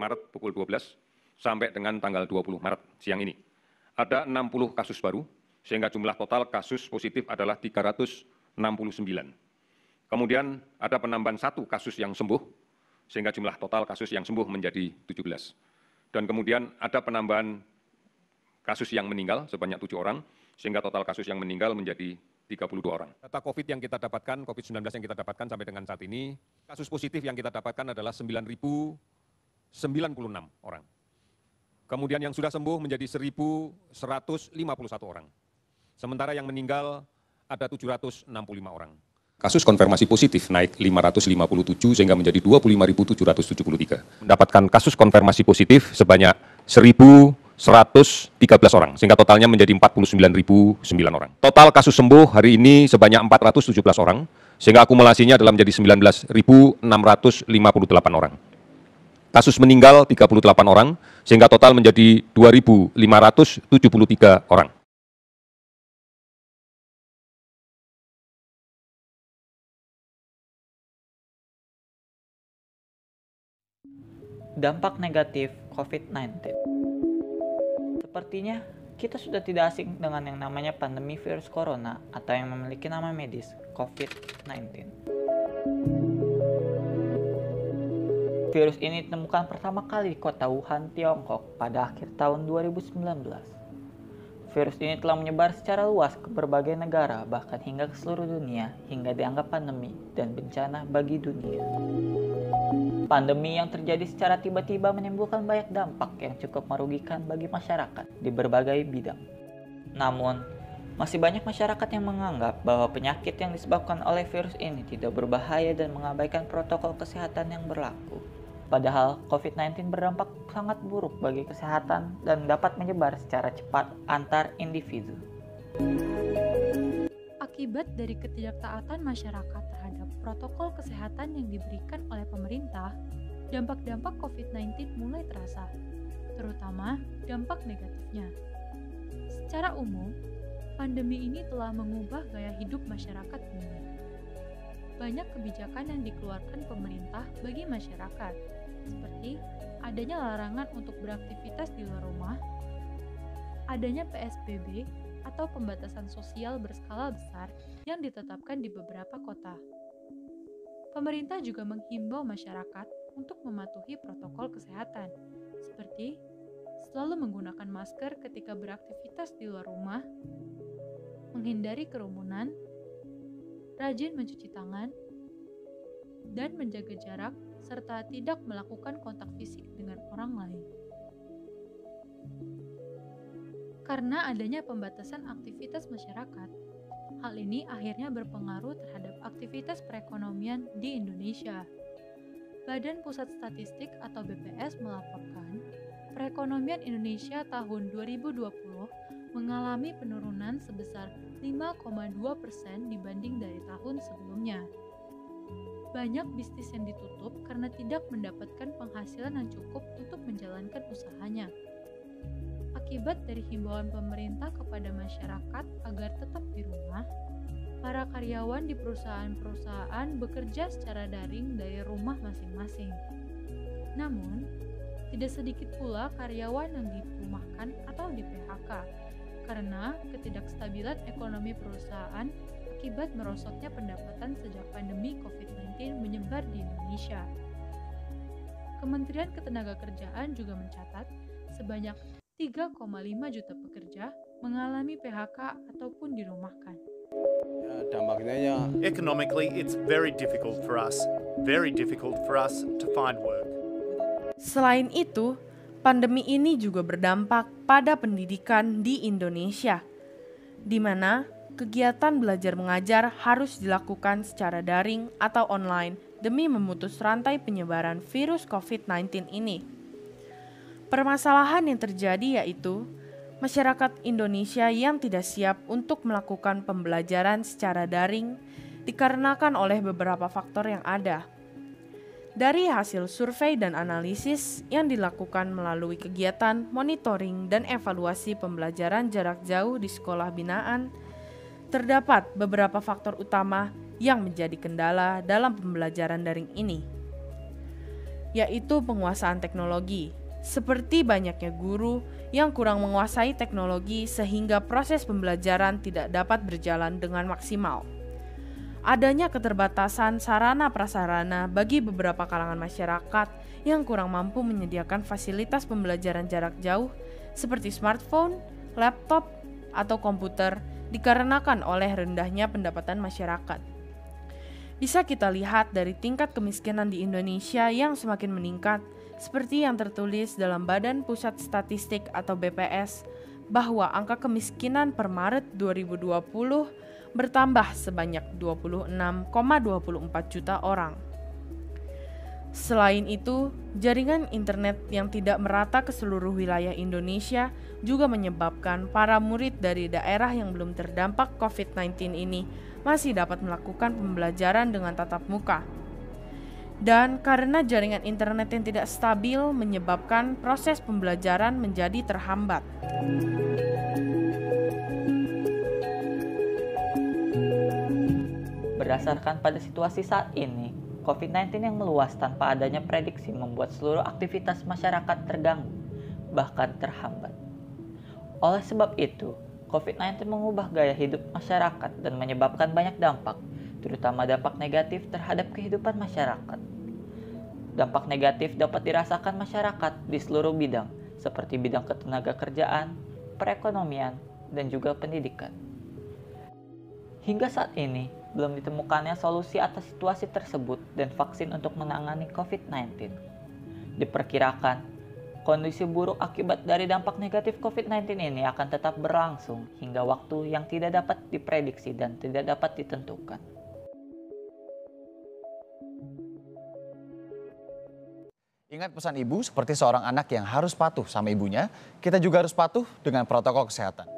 Maret pukul 12 sampai dengan tanggal 20 Maret siang ini. Ada 60 kasus baru, sehingga jumlah total kasus positif adalah 369. Kemudian ada penambahan 1 kasus yang sembuh, sehingga jumlah total kasus yang sembuh menjadi 17. Dan kemudian ada penambahan kasus yang meninggal sebanyak 7 orang, sehingga total kasus yang meninggal menjadi 32 orang. Data COVID yang kita dapatkan, COVID-19 yang kita dapatkan sampai dengan saat ini, kasus positif yang kita dapatkan adalah 9.096 orang. Kemudian yang sudah sembuh menjadi 1.151 orang. Sementara yang meninggal ada 765 orang. Kasus konfirmasi positif naik 557 sehingga menjadi 25.773. Mendapatkan kasus konfirmasi positif sebanyak 1.113 orang, sehingga totalnya menjadi 49.009 orang. Total kasus sembuh hari ini sebanyak 417 orang, sehingga akumulasinya adalah menjadi 19.658 orang. Kasus meninggal 38 orang, sehingga total menjadi 2.573 orang. Dampak negatif COVID-19. Sepertinya kita sudah tidak asing dengan yang namanya pandemi virus corona atau yang memiliki nama medis COVID-19. Virus ini ditemukan pertama kali di kota Wuhan, Tiongkok pada akhir tahun 2019. Virus ini telah menyebar secara luas ke berbagai negara, bahkan hingga ke seluruh dunia, hingga dianggap pandemi dan bencana bagi dunia. Pandemi yang terjadi secara tiba-tiba menimbulkan banyak dampak yang cukup merugikan bagi masyarakat di berbagai bidang. Namun, masih banyak masyarakat yang menganggap bahwa penyakit yang disebabkan oleh virus ini tidak berbahaya dan mengabaikan protokol kesehatan yang berlaku. Padahal COVID-19 berdampak sangat buruk bagi kesehatan dan dapat menyebar secara cepat antar individu. Akibat dari ketidaktaatan masyarakat terhadap protokol kesehatan yang diberikan oleh pemerintah, dampak-dampak COVID-19 mulai terasa, terutama dampak negatifnya. Secara umum, pandemi ini telah mengubah gaya hidup masyarakat dunia. Banyak kebijakan yang dikeluarkan pemerintah bagi masyarakat, seperti adanya larangan untuk beraktivitas di luar rumah, adanya PSBB atau pembatasan sosial berskala besar yang ditetapkan di beberapa kota. Pemerintah juga menghimbau masyarakat untuk mematuhi protokol kesehatan, seperti selalu menggunakan masker ketika beraktivitas di luar rumah, menghindari kerumunan, rajin mencuci tangan, dan menjaga jarak, serta tidak melakukan kontak fisik dengan orang lain. Karena adanya pembatasan aktivitas masyarakat, hal ini akhirnya berpengaruh terhadap aktivitas perekonomian di Indonesia. Badan Pusat Statistik atau BPS melaporkan, perekonomian Indonesia tahun 2020 mengalami penurunan sebesar 5,2% dibanding dari tahun sebelumnya. Banyak bisnis yang ditutup karena tidak mendapatkan penghasilan yang cukup untuk menjalankan usahanya. Akibat dari himbauan pemerintah kepada masyarakat agar tetap di rumah, para karyawan di perusahaan-perusahaan bekerja secara daring dari rumah masing-masing. Namun, tidak sedikit pula karyawan yang dirumahkan atau di PHK karena ketidakstabilan ekonomi perusahaan akibat merosotnya pendapatan sejak pandemi COVID-19 menyebar di Indonesia. Kementerian Ketenagakerjaan juga mencatat sebanyak 3,5 juta pekerja mengalami PHK ataupun dirumahkan. Dampaknya economically it's very difficult for us to find work. Selain itu, pandemi ini juga berdampak pada pendidikan di Indonesia, di mana kegiatan belajar mengajar harus dilakukan secara daring atau online demi memutus rantai penyebaran virus COVID-19 ini. Permasalahan yang terjadi yaitu masyarakat Indonesia yang tidak siap untuk melakukan pembelajaran secara daring dikarenakan oleh beberapa faktor yang ada. Dari hasil survei dan analisis yang dilakukan melalui kegiatan monitoring dan evaluasi pembelajaran jarak jauh di sekolah binaan, terdapat beberapa faktor utama yang menjadi kendala dalam pembelajaran daring ini. yaitu penguasaan teknologi. Seperti banyaknya guru yang kurang menguasai teknologi sehingga proses pembelajaran tidak dapat berjalan dengan maksimal. Adanya keterbatasan sarana prasarana bagi beberapa kalangan masyarakat yang kurang mampu menyediakan fasilitas pembelajaran jarak jauh seperti smartphone, laptop, atau komputer dikarenakan oleh rendahnya pendapatan masyarakat. Bisa kita lihat dari tingkat kemiskinan di Indonesia yang semakin meningkat, seperti yang tertulis dalam Badan Pusat Statistik atau BPS, bahwa angka kemiskinan per Maret 2020 bertambah sebanyak 26,24 juta orang. Selain itu, jaringan internet yang tidak merata ke seluruh wilayah Indonesia juga menyebabkan para murid dari daerah yang belum terdampak COVID-19 ini masih dapat melakukan pembelajaran dengan tatap muka. Dan karena jaringan internet yang tidak stabil menyebabkan proses pembelajaran menjadi terhambat. Berdasarkan pada situasi saat ini, COVID-19 yang meluas tanpa adanya prediksi membuat seluruh aktivitas masyarakat terganggu, bahkan terhambat. Oleh sebab itu, COVID-19 mengubah gaya hidup masyarakat dan menyebabkan banyak dampak, terutama dampak negatif terhadap kehidupan masyarakat. Dampak negatif dapat dirasakan masyarakat di seluruh bidang, seperti bidang ketenagakerjaan, perekonomian, dan juga pendidikan. Hingga saat ini, belum ditemukannya solusi atas situasi tersebut dan vaksin untuk menangani COVID-19. Diperkirakan, kondisi buruk akibat dari dampak negatif COVID-19 ini akan tetap berlangsung hingga waktu yang tidak dapat diprediksi dan tidak dapat ditentukan. Ingat pesan ibu, seperti seorang anak yang harus patuh sama ibunya, kita juga harus patuh dengan protokol kesehatan.